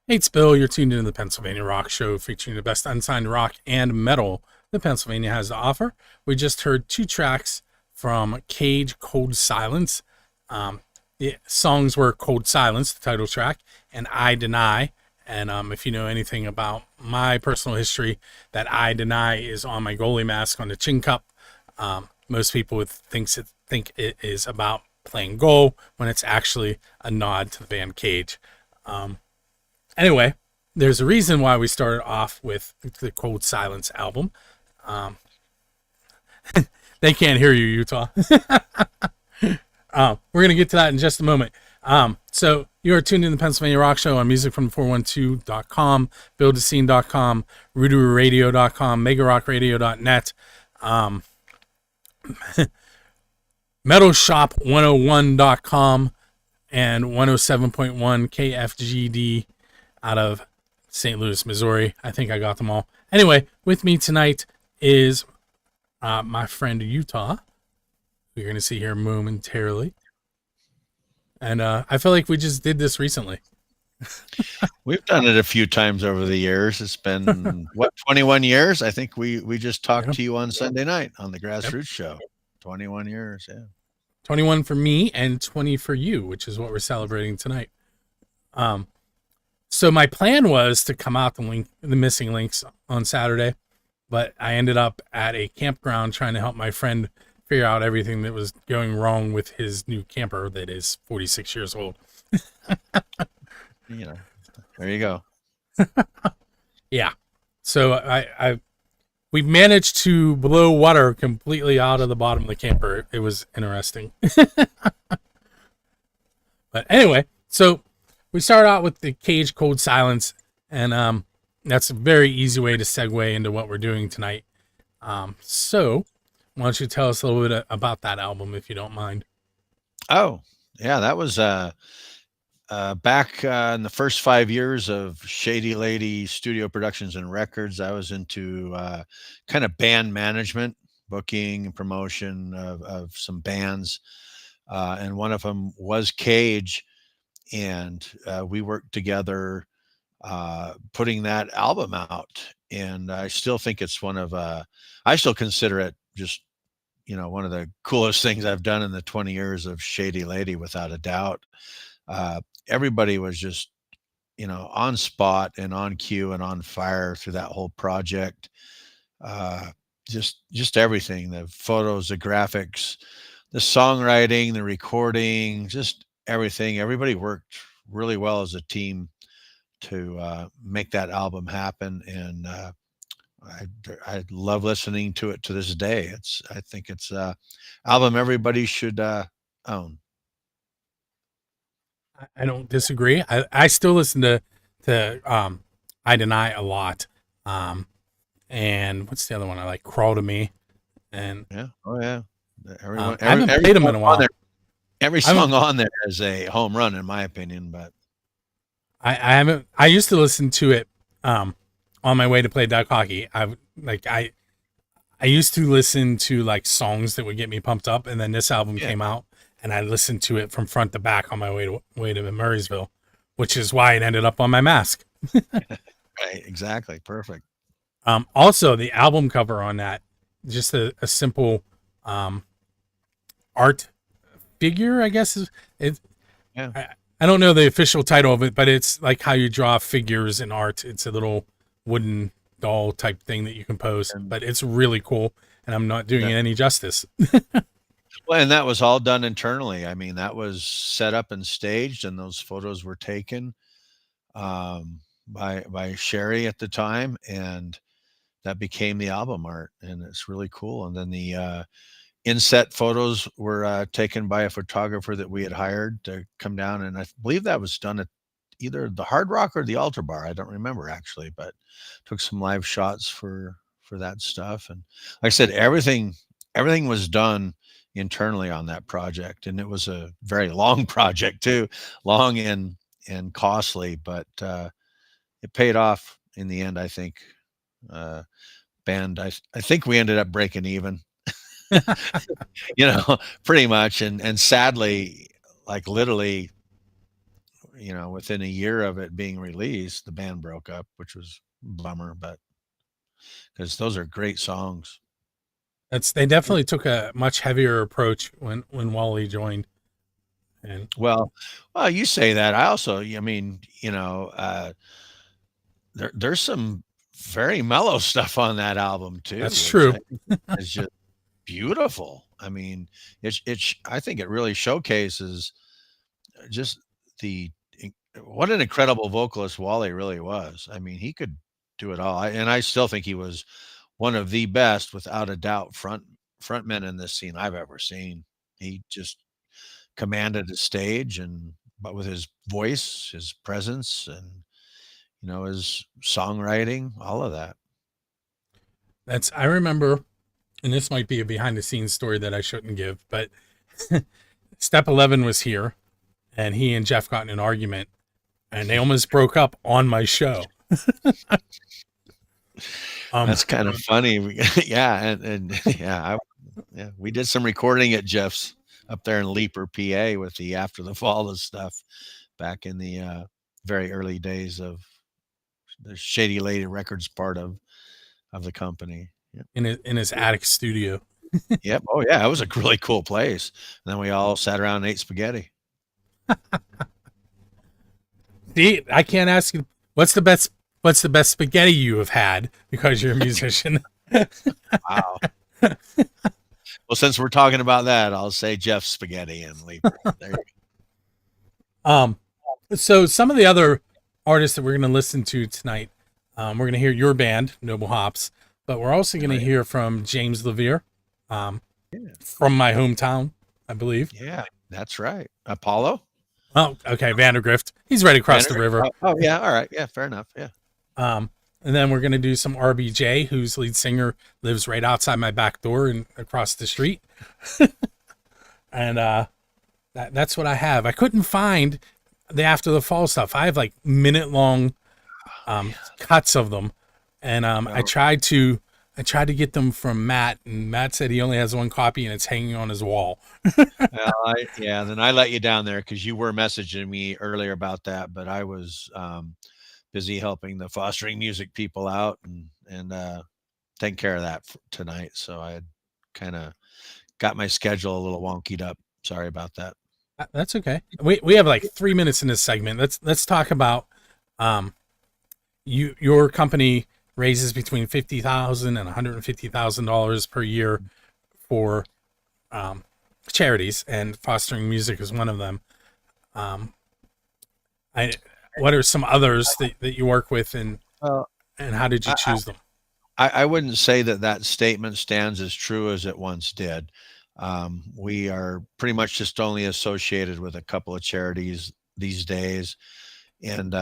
Hey, it's Bill. You're tuned into the Pennsylvania Rock Show featuring the best unsigned rock and metal that Pennsylvania has to offer. We just heard two tracks from Cage, Cold Silence. The songs were Cold Silence, the title track, and I Deny. And if you know anything about my personal history, that I Deny is on my goalie mask on the chin cup. Most people would think it is about playing goal when it's actually a nod to the band Cage. Anyway, there's a reason why we started off with the Cold Silence album. Um, they can't hear you, Utah. We're going to get to that in just a moment. So you are tuned in to the Pennsylvania Rock Show on musicfrom412.com, buildascene.com, rooterooradio.com, megarockradio.net, metalshop101.com, and 107.1 KFGD out of St. Louis, Missouri. I think I got them all. Anyway, with me tonight is my friend Utah, who you're going to see here momentarily. And I feel like we just did this recently. We've done it a few times over the years. It's been, 21 years? I think we just talked Yep. to you on Sunday night on the Yep. Grassroots Show. 21 years, yeah. 21 for me and 20 for you, which is what we're celebrating tonight. So my plan was to come out the missing links on Saturday, but I ended up at a campground trying to help my friend figure out everything that was going wrong with his new camper that is 46 years old. You know, there you go. Yeah. So we managed to blow water completely out of the bottom of the camper. It was interesting. But anyway, so we start out with the Cage Cold Silence, and that's a very easy way to segue into what we're doing tonight. So why don't you tell us a little bit about that album, if you don't mind? Oh, yeah, that was back in the first 5 years of Shady Lady Studio Productions and Records. I was into kind of band management, booking and promotion of some bands. And one of them was Cage. And we worked together putting that album out. And I still think it's I still consider it just, one of the coolest things I've done in the 20 years of Shady Lady, without a doubt. Everybody was just, on spot and on cue and on fire through that whole project. Uh, just everything, the photos, the graphics, the songwriting, the recording, just everything. Everybody worked really well as a team to make that album happen, and I I love listening to it to this day. I think it's a album everybody should own. I don't disagree. I still listen to I Deny a lot. And what's the other one I like? Crawl to Me. And Yeah. Oh yeah. I haven't played them in a while. Every I haven't song on there is a home run in my opinion. But I haven't. I used to listen to it on my way to play duck hockey. I used to listen to like songs that would get me pumped up, and then this album yeah, came out, and I listened to it from front to back on my way to Murraysville, which is why it ended up on my mask. right, exactly, perfect. Also, the album cover on that, just a simple um, art figure, I guess is it. Yeah, I don't know the official title of it, but it's like how you draw figures in art. It's a little wooden doll type thing that you compose, and but it's really cool. And I'm not doing it that any justice. well, and that was all done internally. I mean, that was set up and staged, and those photos were taken by Sherry at the time, and that became the album art, and it's really cool. And then the inset photos were taken by a photographer that we had hired to come down, and I believe that was done at either the Hard Rock or the Altar Bar. I don't remember actually, but took some live shots for that stuff. And like I said, everything was done internally on that project, and it was a very long project too, long and costly, but it paid off in the end. I think uh, band. I think we ended up breaking even, pretty much. And sadly, like literally, within a year of it being released, the band broke up, which was a bummer, but because those are great songs. They definitely took a much heavier approach when Wally joined. And Well, you say that. I also, I mean, there's some very mellow stuff on that album too, that's which true. I think is just beautiful. I mean, I think it really showcases just the what an incredible vocalist Wally really was. I mean, he could do it all, and I still think he was one of the best, without a doubt, frontmen in this scene I've ever seen. He just commanded the stage, but with his voice, his presence, and his songwriting, all of that. I remember, and this might be a behind the scenes story that I shouldn't give, but Step 11 was here, and he and Jeff got in an argument, and they almost broke up on my show. That's kind of funny. Yeah, and yeah, we did some recording at Jeff's up there in Leaper, PA, with the After the Fall of stuff back in the very early days of the Shady Lady Records part of the company. Yep. In his attic studio. Yep. Oh yeah, it was a really cool place. And then we all sat around and ate spaghetti. See, I can't ask you what's the best spaghetti you have had because you're a musician. Wow. Well, since we're talking about that, I'll say Jeff's spaghetti and Leaper. There you go. So some of the other artists that we're going to listen to tonight, we're going to hear your band, Noble Hops, but we're also going to hear from James Levere, from my hometown, I believe. Yeah, that's right. Apollo. Oh, okay. Vandergrift. He's right across the river. Oh, yeah. All right. Yeah, fair enough. Yeah. And then we're going to do some RBJ, whose lead singer lives right outside my back door and across the street. And that's what I have. I couldn't find the After the Fall stuff. I have like minute-long cuts of them. And I tried to get them from Matt, and Matt said he only has one copy and it's hanging on his wall. Well, then I let you down there because you were messaging me earlier about that, but I was busy helping the Fostering Music people out and taking care of that tonight. So I had kind of got my schedule a little wonkied up. Sorry about that. That's okay. We have like 3 minutes in this segment. Let's talk about your company raises between $50,000 and $150,000 per year for charities, and Fostering Music is one of them. What are some others that you work with, and how did you choose them? I wouldn't say that statement stands as true as it once did. We are pretty much just only associated with a couple of charities these days. And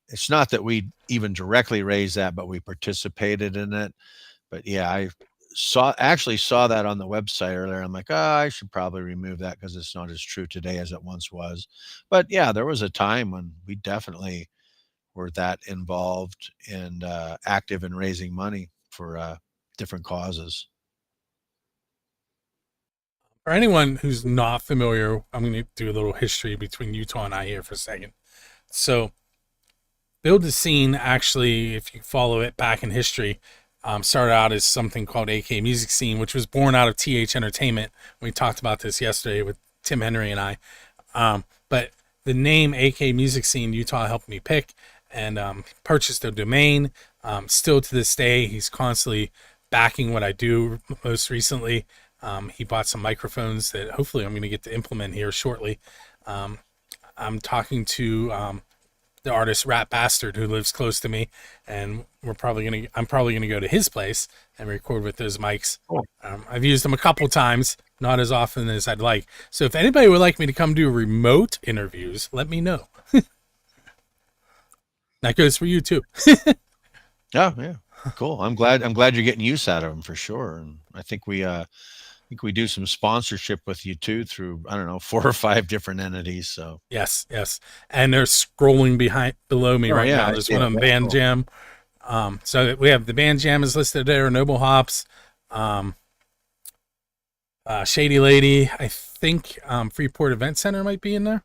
it's not that we even directly raised that, but we participated in it. But yeah, I actually saw that on the website earlier. I'm like, I should probably remove that because it's not as true today as it once was. But yeah, there was a time when we definitely were that involved and active in raising money for different causes. For anyone who's not familiar, I'm going to do a little history between Utah and I here for a second. So, Build the Scene, actually, if you follow it back in history, started out as something called AK Music Scene, which was born out of TH Entertainment. We talked about this yesterday with Tim Henry and I. But the name AK Music Scene, Utah helped me pick, and purchased a domain. Still to this day, he's constantly backing what I do. Most recently, he bought some microphones that hopefully I'm going to get to implement here shortly. I'm talking to the artist Rat Bastard, who lives close to me, and I'm probably gonna go to his place and record with those mics. I've used them a couple times, not as often as I'd like. So if anybody would like me to come do remote interviews, let me know. That goes for you too. Oh yeah, cool. I'm glad you're getting use out of them for sure. And I think we do some sponsorship with you too through, I don't know, 4 or 5 different entities. So yes, and they're scrolling below me right now. There's one on Band Jam. So we have the Band Jam is listed there. Noble Hops, Shady Lady. I think Freeport Event Center might be in there.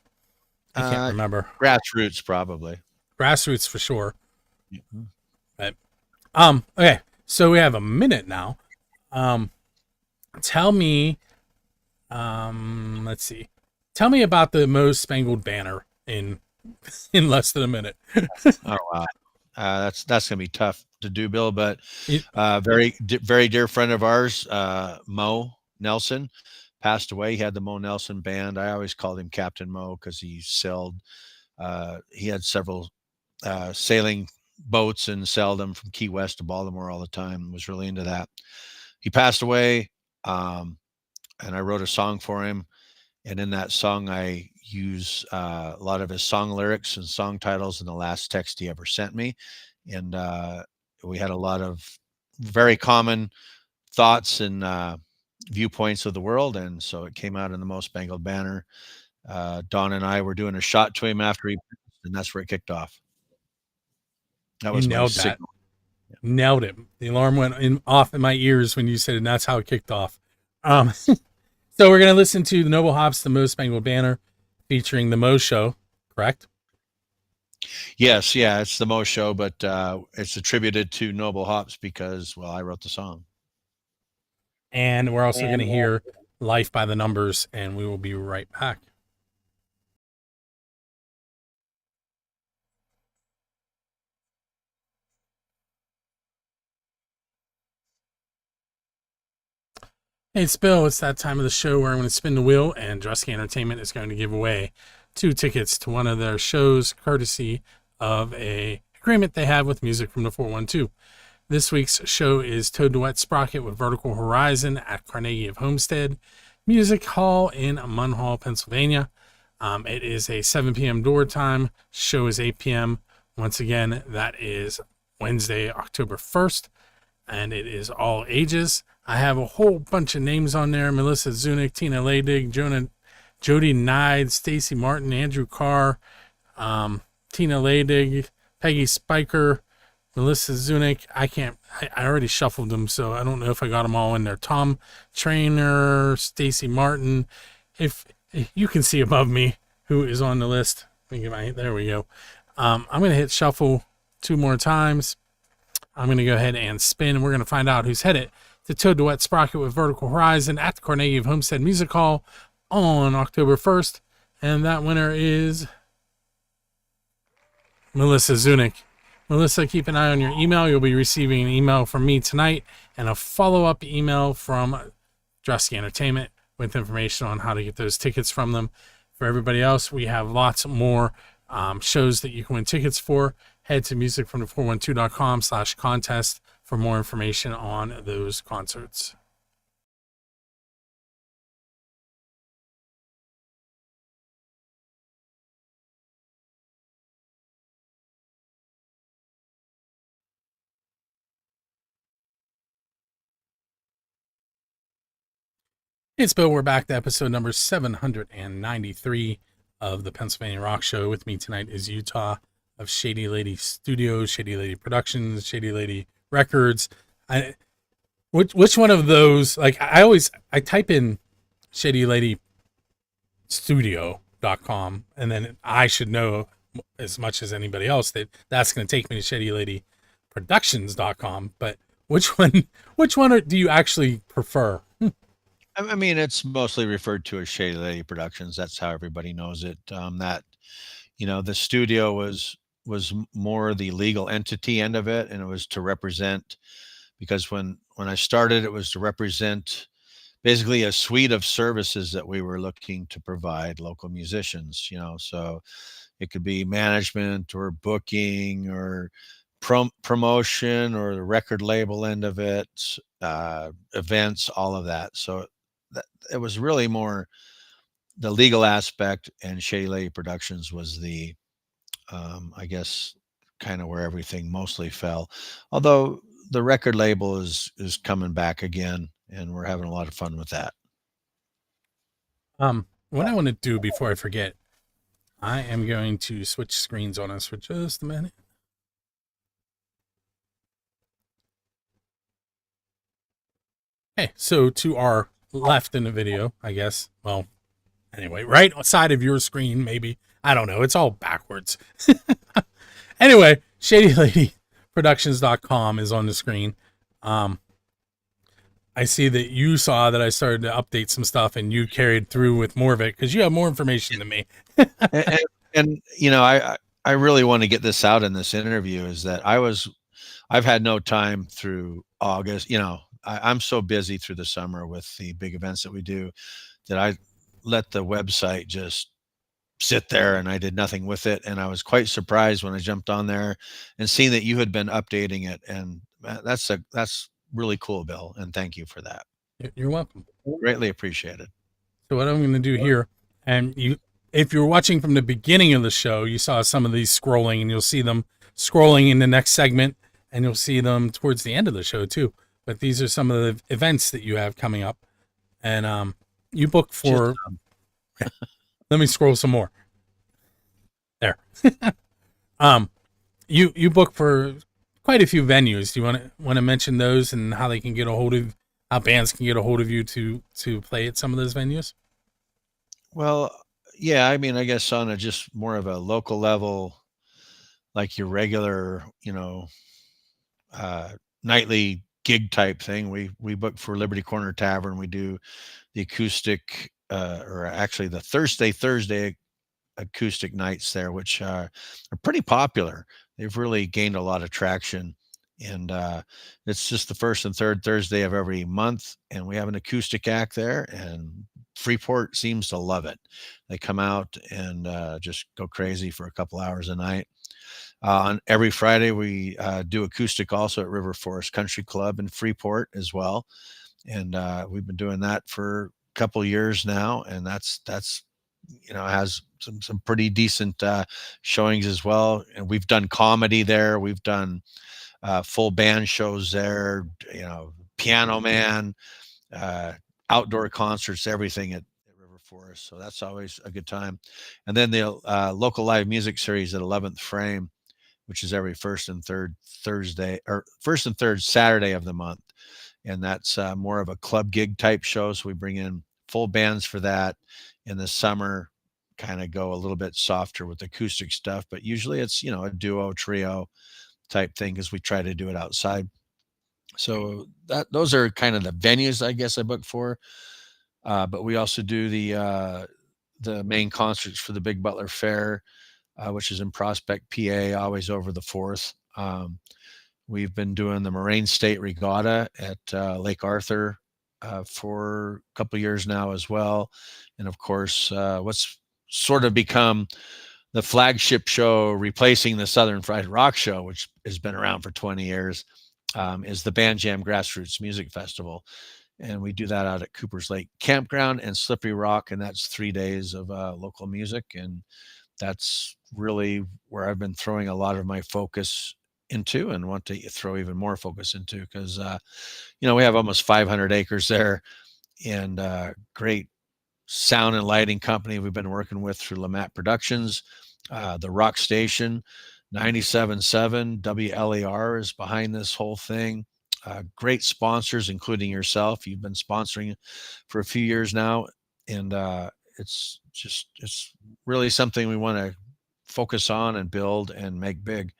I can't Uh, remember. Grassroots, probably. Grassroots for sure. Yeah. But okay. So we have a minute now. Um, tell me. Let's see. Tell me about the Most Spangled Banner in less than a minute. Oh wow, that's gonna be tough to do, Bill. But It, very dear friend of ours, Mo Nelson, passed away. He had the Mo Nelson band. I always called him Captain Mo because he sailed. He had several sailing boats and sailed them from Key West to Baltimore all the time. Was really into that. He passed away, um, and I wrote a song for him. And in that song, I use a lot of his song lyrics and song titles in the last text he ever sent me. And we had a lot of very common thoughts and viewpoints of the world. And so it came out in the Most Spangled Banner. Don and I were doing a shot to him after he, and that's where it kicked off. That you was my nailed that. signal. Nailed it. The alarm went off in my ears when you said it, and that's how it kicked off. So we're going to listen to the Noble Hops, the Most Spangled Banner, featuring the Mo Show, correct? Yes, yeah, it's the Mo Show, but it's attributed to Noble Hops because, well, I wrote the song. And we're also going to hear Life by the Numbers, and we will be right back. Hey, it's Bill. It's that time of the show where I'm going to spin the wheel, and Drusky Entertainment is going to give away 2 tickets to one of their shows, courtesy of a agreement they have with Music from the 412. This week's show is Toad the Wet Sprocket with Vertical Horizon at Carnegie of Homestead Music Hall in Munhall, Pennsylvania. It is a 7 p.m. door time. Show is 8 p.m. Once again, that is Wednesday, October 1st, and it is all ages. I have a whole bunch of names on there: Melissa Zunick, Tina Leydig, Jody Nide, Stacy Martin, Andrew Carr, Tina Leydig, Peggy Spiker, Melissa Zunick. I already shuffled them, so I don't know if I got them all in there. Tom Trainer, Stacy Martin. If you can see above me who is on the list. There we go. I'm going to hit shuffle 2 more times. I'm going to go ahead and spin, and we're going to find out who's headed to Toad the Wet Sprocket with Vertical Horizon at the Carnegie of Homestead Music Hall on October 1st. And that winner is Melissa Zunick. Melissa, keep an eye on your email. You'll be receiving an email from me tonight and a follow-up email from Drusky Entertainment with information on how to get those tickets from them. For everybody else, we have lots more shows that you can win tickets for. Head to musicfromthe412.com/contest for more information on those concerts. It's Bill. We're back to episode number 793 of the Pennsylvania Rock Show. With me tonight is Utah of Shady Lady Studios, Shady Lady Productions, Shady Lady Records. Which one of those? Like I type in Shady Lady Studio.com, and then I should know as much as anybody else that's going to take me to Shady Lady Productions.com. But which one do you actually prefer? I mean, it's mostly referred to as Shady Lady Productions. That's how everybody knows it. That the studio was more the legal entity end of it, and it was to represent, because when I started, it was to represent basically a suite of services that we were looking to provide local musicians. So it could be management or booking or promotion or the record label end of it, events, all of that. So it was really more the legal aspect, and Shady Lady Productions was the, I guess, kind of where everything mostly fell. Although the record label is coming back again, and we're having a lot of fun with that. What I want to do before I forget, I am going to switch screens on us for just a minute. Okay, so to our left in the video, I guess. Well, anyway, right side of your screen, maybe. I don't know. It's all backwards. Anyway, ShadyLadyProductions.com is on the screen. Um, I see that you saw that I started to update some stuff and you carried through with more of it because you have more information than me. And, and you know, I really want to get this out in this interview is that I've had no time through August. You know, I'm so busy through the summer with the big events that we do that I let the website just sit there and I did nothing with it. And I was quite surprised when I jumped on there and seeing that you had been updating it. And that's really cool, Bill. And thank you for that. You're welcome. Greatly appreciated. So what I'm going to do here, and you, if you're watching from the beginning of the show, you saw some of these scrolling, and you'll see them scrolling in the next segment, and you'll see them towards the end of the show too. But these are some of the events that you have coming up, and you book Just, for. Let me scroll some more. There. um, you book for quite a few venues. Do you want to mention those and how they can get a hold of how bands can get a hold of you to play at some of those venues? well, yeah, I mean, I guess on a just more of a local level, like your regular, uh, nightly gig type thing. We book for Liberty Corner Tavern. We do the acoustic, or actually the Thursday acoustic nights there, which are pretty popular. They've really gained a lot of traction. And it's just the first and third Thursday of every month. And we have an acoustic act there, and Freeport seems to love it. They come out and just go crazy for a couple hours a night. On every Friday, we do acoustic also at River Forest Country Club in Freeport as well. And we've been doing that for a couple years now. And that's has some pretty decent showings as well. And we've done comedy there. We've done full band shows there. Piano Man, uh, outdoor concerts, everything at River Forest. So that's always a good time. And then the local live music series at 11th Frame, which is every first and third Thursday or first and third Saturday of the month. And that's more of a club gig type show. So we bring in full bands for that. In the summer, kind of go a little bit softer with acoustic stuff, but usually it's, a duo, trio type thing because we try to do it outside. So those are kind of the venues I guess I book for. But we also do the main concerts for the Big Butler Fair, which is in Prospect, PA, always over the 4th. We've been doing the Moraine State Regatta at Lake Arthur for a couple years now as well. And of course, what's sort of become the flagship show replacing the Southern Fried Rock Show, which has been around for 20 years, is the Band Jam Grassroots Music Festival. And we do that out at Cooper's Lake Campground and Slippery Rock. And that's 3 days of local music. And that's really where I've been throwing a lot of my focus into and want to throw even more focus into because, we have almost 500 acres there and great sound and lighting company we've been working with through Lamat Productions. The Rock Station 97.7 WLAR is behind this whole thing. Great sponsors, including yourself. You've been sponsoring for a few years now. And it's really something we want to focus on and build and make big.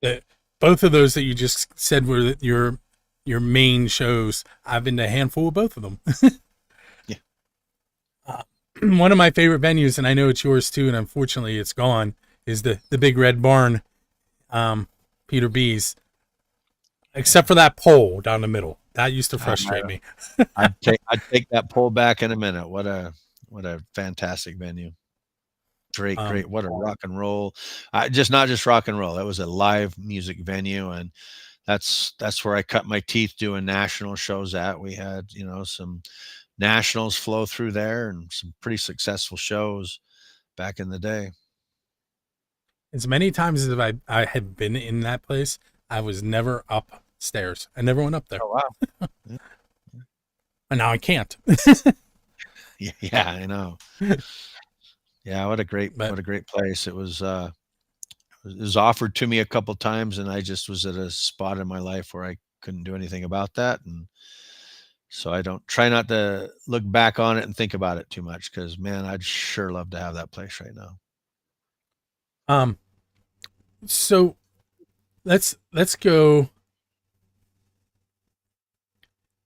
The, both of those that you just said were your main shows. I've been to a handful of both of them. Yeah. One of my favorite venues, and I know it's yours too, and unfortunately it's gone, is the Big Red Barn, Peter B's. Except for that pole down the middle, that used to frustrate me. I'd take that poll back in a minute. What a fantastic venue. Great. What a rock and roll. Just not just rock and roll. That was a live music venue. And that's where I cut my teeth doing national shows at. We had, some nationals flow through there and some pretty successful shows back in the day. As many times as I had been in that place, I was never upstairs. I never went up there. Oh, wow. And now I can't. Yeah, I know. Yeah, what a great place. It was offered to me a couple times and I just was at a spot in my life where I couldn't do anything about that. And So I don't try not to look back on it and think about it too much because man, I'd sure love to have that place right now. Um, so let's go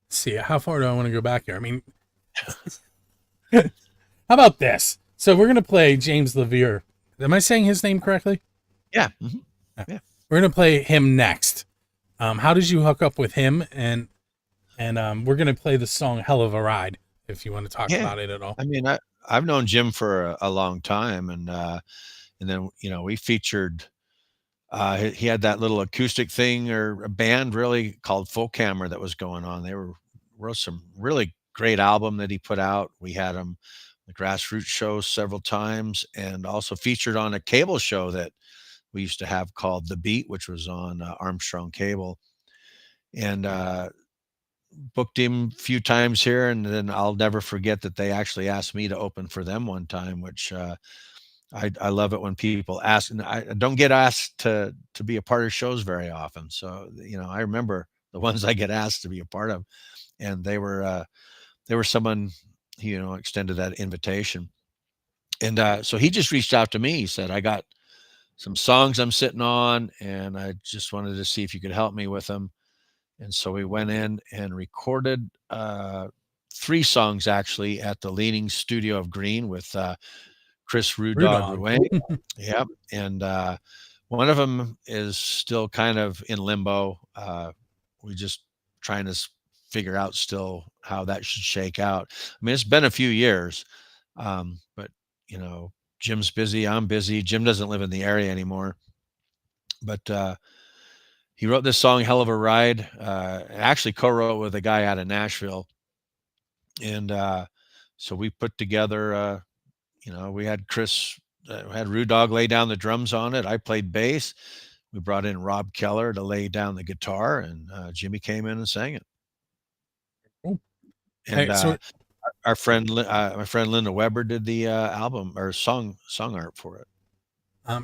see how far do I want to go back here. I mean, how about this? So we're gonna play James Levere. Am I saying his name correctly? Yeah. Mhm. Yeah. Yeah. We're gonna play him next. How did you hook up with him? And we're gonna play the song "Hell of a Ride" if you want to talk Yeah. about it at all. I mean, I've known Jim for a long time, and then we featured. He had that little acoustic thing or a band really called Folk Hammer that was going on. They wrote some really great album that he put out. We had him the grassroots show several times, and also featured on a cable show that we used to have called The Beat, which was on Armstrong Cable, and booked him a few times here. And then I'll never forget that they actually asked me to open for them one time, which I love it when people ask, and I don't get asked to be a part of shows very often. So I remember the ones I get asked to be a part of, and they were someone extended that invitation, and so he just reached out to me. He said, "I got some songs I'm sitting on, and I just wanted to see if you could help me with them." And so we went in and recorded three songs actually at the Leaning Studio of Green with Chris Rue Brew Dog Dog. Rouen. Yep. And one of them is still kind of in limbo. We just trying to figure out still how that should shake out. I mean, it's been a few years, but you know, Jim's busy. I'm busy. Jim doesn't live in the area anymore, but he wrote this song, "Hell of a Ride." Actually, co-wrote with a guy out of Nashville, and so we put together. We had Chris, had Rue Dog lay down the drums on it. I played bass. We brought in Rob Keller to lay down the guitar, and Jimmy came in and sang it. Cool. And Hey, so my friend Linda Weber did the album or song art for it.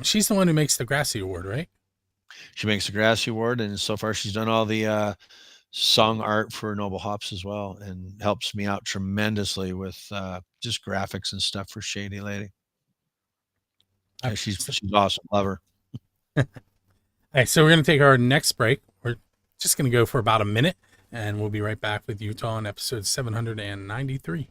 she's the one who makes the Grassy Award, right? She makes the Grassy Award, and so far she's done all the song art for Noble Hops as well, and helps me out tremendously with just graphics and stuff for Shady Lady. Yeah, she's awesome. Love her. Hey, so we're gonna take our next break. We're just gonna go for about a minute, and we'll be right back with Utah on episode 793.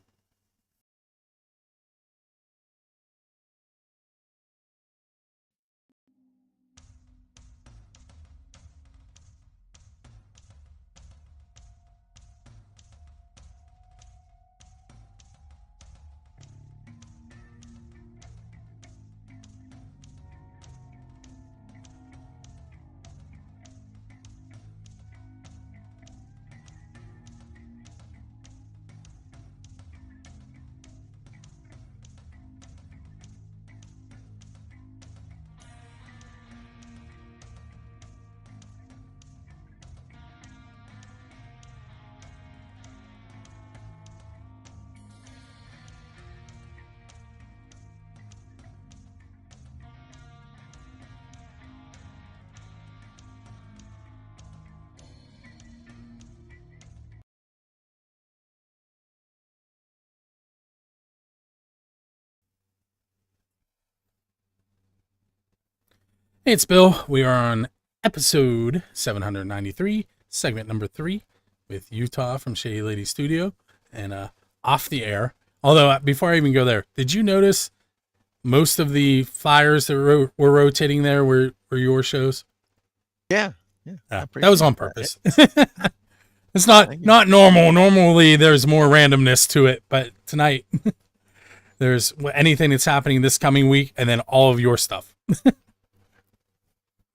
Hey, it's Bill. We are on episode 793, segment number 3, with Utah from Shady Lady Studio and off the air. Although, before I even go there, did you notice most of the flyers that were rotating there were your shows? Yeah, yeah, I That was appreciate on that. purpose. It's not normal. Normally, there's more randomness to it, but tonight there's anything that's happening this coming week, and then all of your stuff.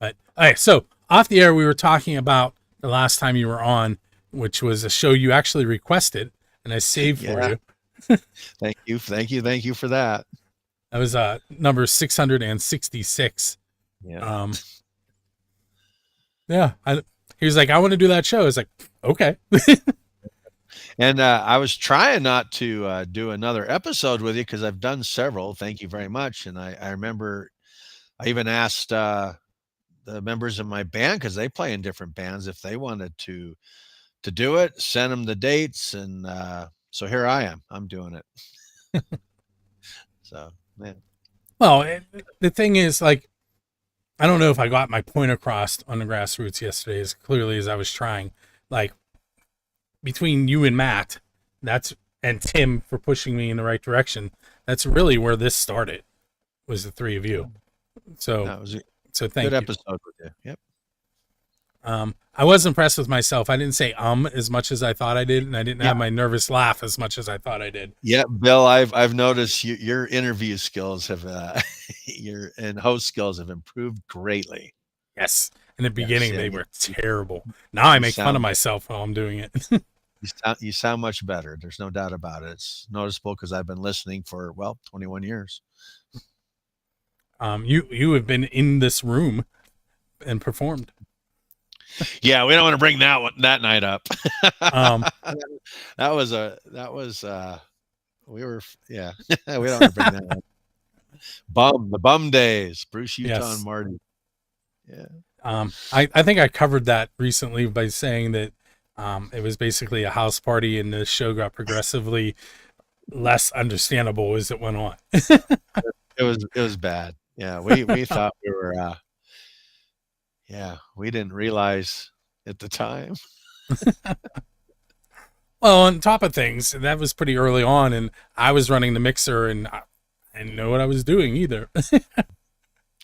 But all right, so off the air, we were talking about the last time you were on, which was a show you actually requested, and I saved for Yeah. you. Thank you for that. That was number 666. Yeah. Yeah, he was like, "I want to do that show." I was like, "Okay." And I was trying not to do another episode with you because I've done several. Thank you very much. And I remember I even asked the members of my band because they play in different bands if they wanted to to do it, sent them the dates, and so here I am. I'm doing it. So man, Well, the thing is, like, I don't know if I got my point across on the grassroots yesterday as clearly as I was trying. Like, between you and Matt, that's and Tim for pushing me in the right direction. That's really where this started. Was the three of you. So, that was a so good thank you. episode with you. Yep. I was impressed with myself. I didn't say as much as I thought I did, and I didn't Yeah. have my nervous laugh as much as I thought I did. Yeah, Bill, I've noticed your interview skills have your and host skills have improved greatly. Yes. In the Yes, beginning, yeah, they were terrible. Now I you make fun of sound myself while I'm doing it. you sound much better. There's no doubt about it. It's noticeable because I've been listening for 21 years. You have been in this room and performed. Yeah, we don't want to bring that night up. Um, that was we were yeah we don't want to bring that up. The bum days, Bruce, Utah, and yes. Marty. Yeah. I think I covered that recently by saying that it was basically a house party, and the show got progressively less understandable as it went on. It was bad. Yeah, we thought we were yeah, we didn't realize at the time. Well, on top of things, that was pretty early on, and I was running the mixer, and I didn't know what I was doing either.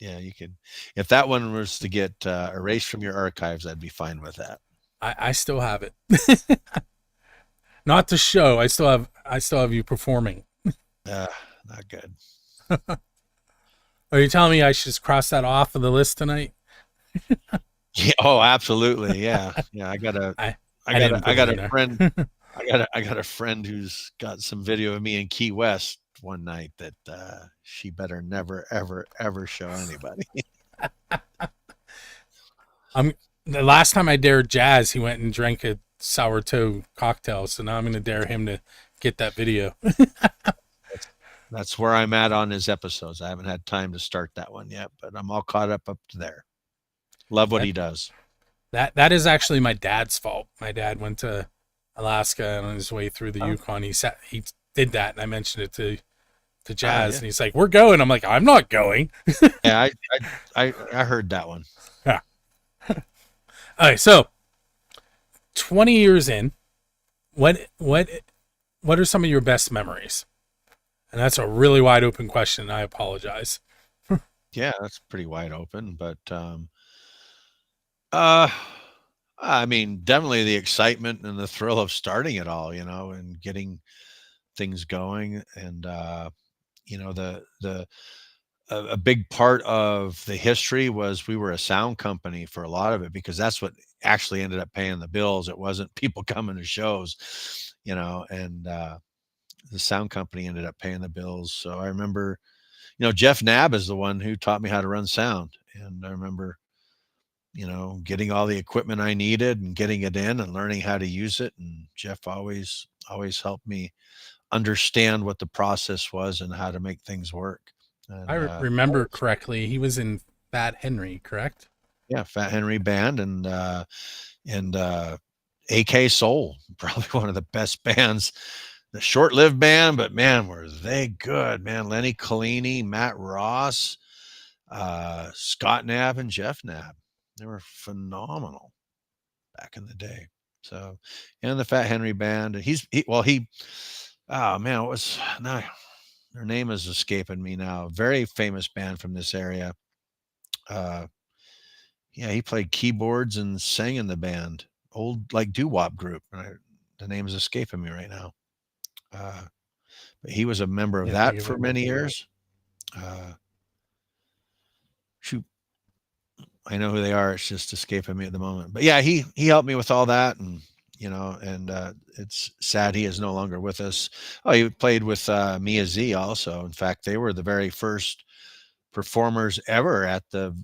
Yeah, you could if that one was to get erased from your archives, I'd be fine with that. I still have it. Not to show. I still have you performing. Uh, Not good. Are you telling me I should just cross that off of the list tonight? Yeah, oh, absolutely. Yeah. Yeah, I got a I I I got didn't a I put it got in a there. friend I got a friend who's got some video of me in Key West one night that she better never ever ever show anybody. I'm the last time I dared Jazz, he went and drank a sour toe cocktail. So now I'm going to dare him to get that video. That's where I'm at on his episodes. I haven't had time to start that one yet, but I'm all caught up to there. Love what That he does. that is actually my dad's fault. My dad went to Alaska, and on his way through the Oh, Yukon, he did that, and I mentioned it to Jazz, yeah. and he's like, "We're going." I'm like, "I'm not going." Yeah, I heard that one. Yeah. All right, so 20 years in, what what are some of your best memories? And that's a really wide open question. I apologize. Yeah, that's pretty wide open, but uh I mean, definitely the excitement and the thrill of starting it all, and getting things going and the a big part of the history was we were a sound company for a lot of it because that's what actually ended up paying the bills. It wasn't people coming to shows, and the sound company ended up paying the bills. So I remember, Jeff Knabb is the one who taught me how to run sound. And I remember, getting all the equipment I needed and getting it in and learning how to use it. And Jeff always helped me understand what the process was and how to make things work. I And remember correctly, he was in Fat Henry, correct? yeah, Fat Henry Band and AK Soul, probably one of the best bands. The short-lived band, but man, were they good, man. Lenny Collini, Matt Ross, Scott Knapp, and Jeff Knapp. They were phenomenal back in the day. So, and the Fat Henry Band. Oh man, what was now? Their name is escaping me now. Very famous band from this area. Uh, yeah, he played keyboards and sang in the band. Old like doo-wop group. The name is escaping me right now. Uh, but he was a member of Can't think that of for it. many years. Uh, Shoot, I know who they are. It's just escaping me at the moment. But yeah, he helped me with all that, and it's sad he is no longer with us. Oh, he played with Mia Z also. In fact, they were the very first performers ever at the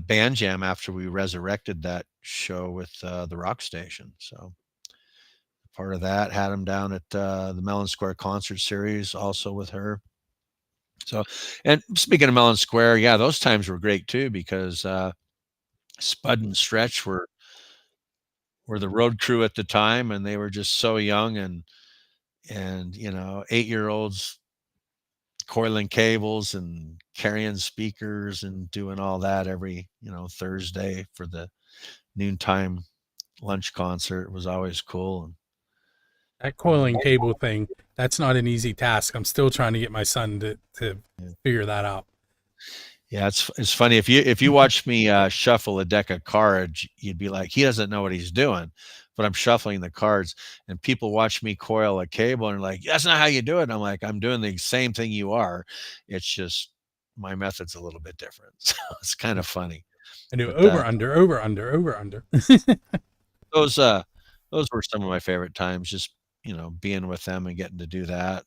band jam after we resurrected that show with the rock station. So part of that had him down at the Mellon Square concert series also with her. So, and speaking of Mellon Square, yeah, those times were great too because Spud and Stretch were were the road crew at the time, and they were just so young, and 8-year-olds coiling cables and carrying speakers and doing all that every Thursday for the noontime lunch concert was always cool. And That coiling cable thing, that's not an easy task. I'm still trying to get my son to yeah, figure that out. yeah, it's funny if you watch me shuffle a deck of cards, you'd be like, he doesn't know what he's doing, but I'm shuffling the cards, and people watch me coil a cable and are like, that's not how you do it. And I'm like, I'm doing the same thing you are. It's just my method's a little bit different. So it's kind of funny. I do But over, under, over, under, over, under. those uh those were some of my favorite times, just being with them and getting to do that.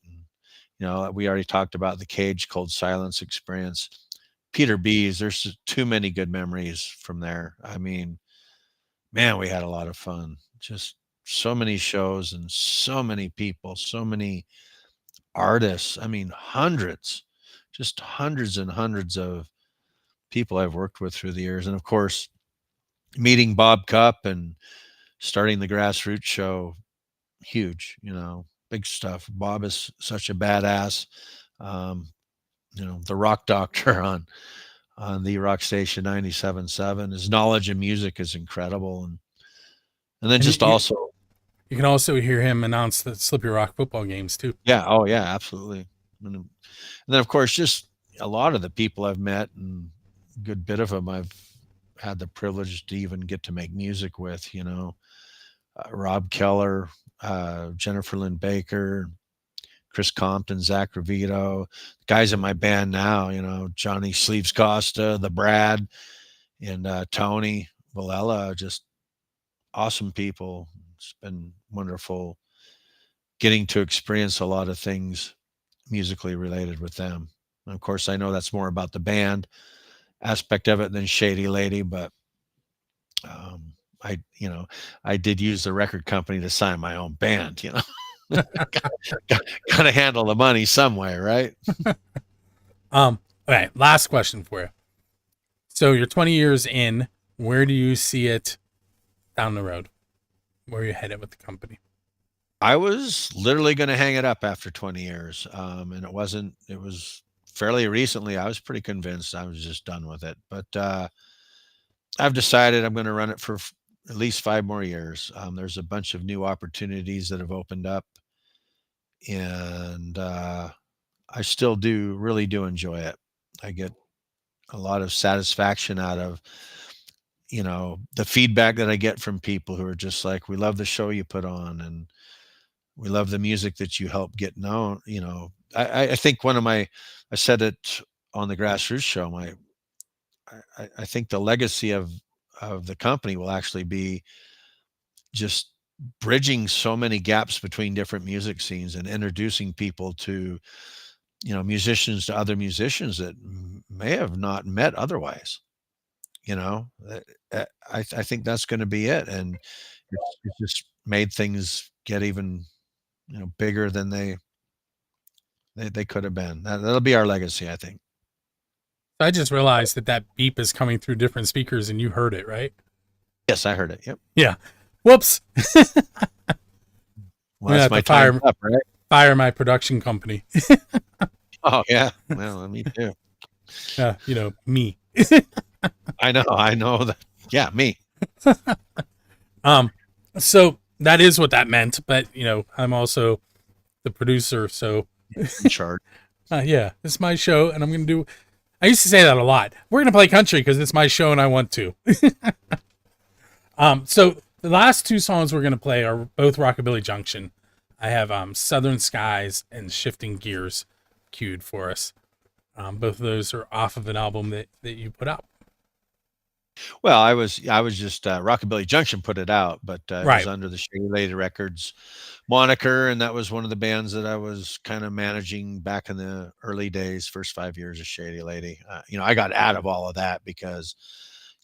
And we already talked about the Cage Cold Silence experience. Peter B's, there's too many good memories from there. I mean, man, we had a lot of fun. Just so many shows and so many people, so many artists. I mean, hundreds, just hundreds and hundreds of people I've worked with through the years. And of course, meeting Bob Cupp and starting the Grassroots show, huge, big stuff. Bob is such a badass. Um, the rock doctor on the rock station 97.7. His knowledge of music is incredible. And then And just also, you can also hear him announce the Slippy Rock football games too. yeah, oh yeah, absolutely. And then of course, just a lot of the people I've met, and a good bit of them I've had the privilege to even get to make music with, Rob Keller, Jennifer Lynn Baker, Chris Compton, Zach Ravito, guys in my band now, Johnny Sleeves Costa, the Brad, and Tony Villela, just awesome people. It's been wonderful getting to experience a lot of things musically related with them. And of course, I know that's more about the band aspect of it than Shady Lady, but um, I did use the record company to sign my own band. Got to handle the money some way, right? Okay, last question for you. So you're 20 years in. Where do you see it down the road? Where are you headed with the company? I was literally going to hang it up after 20 years. And it was fairly recently. I was pretty convinced I was just done with it. But I've decided I'm going to run it for at least 5 more years. There's a bunch of new opportunities that have opened up. And I still really do enjoy it. I get a lot of satisfaction out of, the feedback that I get from people who are just like, we love the show you put on, and we love the music that you help get known. I think I said it on the Grassroots show. I think the legacy of the company will actually be just bridging so many gaps between different music scenes and introducing people to, musicians to other musicians that may have not met otherwise. You know, I think that's going to be it, and it's just made things get even bigger than they could have been. That'll be our legacy, I think. I just realized that beep is coming through different speakers, and you heard it, right? Yes, I heard it. Yep. Yeah. Whoops. I'm Well, gonna that's have to my time up, right? fire my production company. Oh yeah. Well, me too. Me. I know that. Yeah, me. Um, so that is what that meant, but I'm also the producer, so In charge. yeah, it's my show, and I'm gonna do. I used to say that a lot. We're gonna play country because it's my show and I want to. So the last two songs we're gonna play are both Rockabilly Junction. I have Southern Skies and Shifting Gears queued for us. Both of those are off of an album that you put out. Well, I was just Rockabilly Junction put it out, but it was Right. under the Shady Lady Records moniker, and that was one of the bands that I was kind of managing back in the early days, first 5 years of Shady Lady. I got out of all of that because,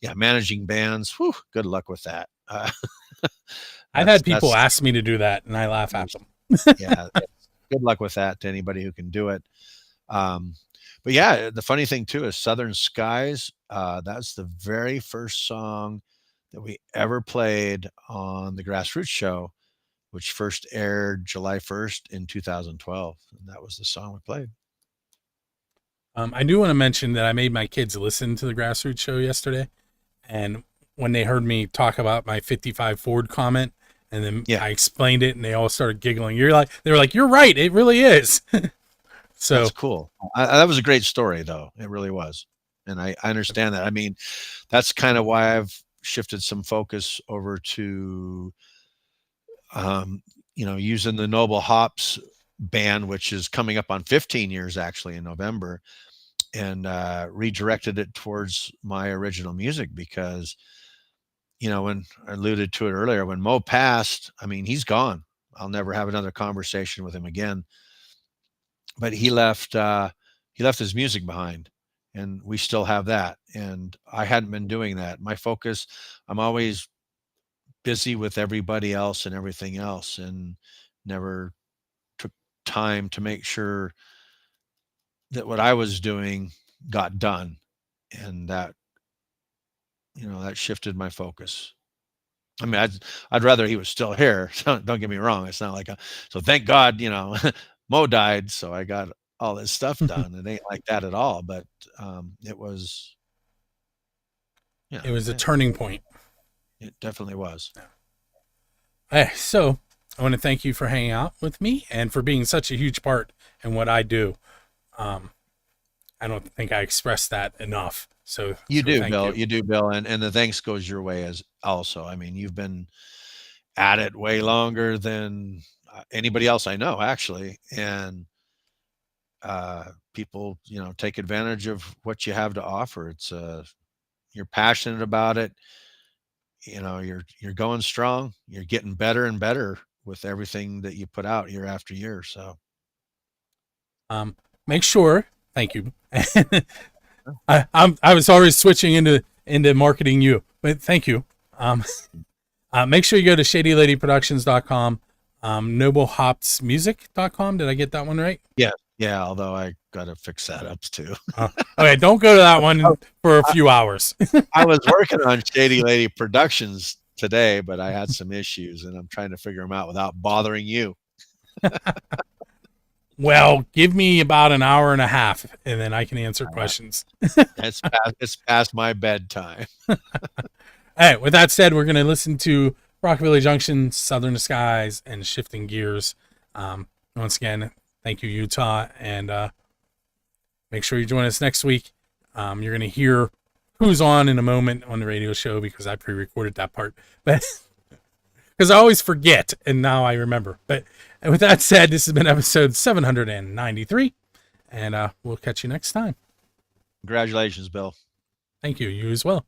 yeah, managing bands, whew, good luck with that. I've That's had people that's ask me to do that, and I laugh at them. yeah, good luck with that to anybody who can do it. Um, but yeah, the funny thing too is Southern Skies. That's the very first song that we ever played on the Grassroots show, which first aired July 1st in 2012. And that was the song we played. I do want to mention that I made my kids listen to the Grassroots show yesterday, and when they heard me talk about my 55 Ford comment, and then Yeah. I explained it, and they all started giggling. They were like, "You're right, it really is." So That's cool. That was a great story, though. It really was. And I understand that. I mean, that's kind of why I've shifted some focus over to, using the Noble Hops band, which is coming up on 15 years actually in November, and redirected it towards my original music because, when I alluded to it earlier, when Mo passed, I mean, he's gone. I'll never have another conversation with him again. But he left his music behind, and we still have that. And I hadn't been doing that. My focus, I'm always busy with everybody else and everything else, and never took time to make sure that what I was doing got done. And that shifted my focus. I mean, I'd rather he was still here. So don't get me wrong. It's not like so thank God, Mo died, so I got all this stuff done. It ain't like that at all. But it was, it was a turning point. It definitely was. So I want to thank you for hanging out with me and for being such a huge part in what I do. I don't think I expressed that enough. So You do, Bill. you. You do, Bill. And the thanks goes your way as also. I mean, you've been at it way longer than anybody else I know, actually. And people, take advantage of what you have to offer. It's you're passionate about it. You're going strong. You're getting better and better with everything that you put out year after year. So Make sure. Thank you. I was always switching into marketing you, but thank you. Make sure you go to shadyladyproductions.com, noblehopsmusic.com. Did I get that one right? yeah. Although I got to fix that up too. Okay, don't go to that one for a few hours. I was working on Shady Lady Productions today, but I had some issues, and I'm trying to figure them out without bothering you. Well, give me about an hour and a half, and then I can answer questions. It's past my bedtime. Hey, with that said, we're going to listen to Rockabilly Junction, Southern Skies, and Shifting Gears. Once again, thank you, Utah, and make sure you join us next week. You're going to hear who's on in a moment on the radio show because I pre-recorded that part, but because I always forget, and now I remember. But with that said, this has been episode 793, and we'll catch you next time. Congratulations, Bill. Thank you. You as well.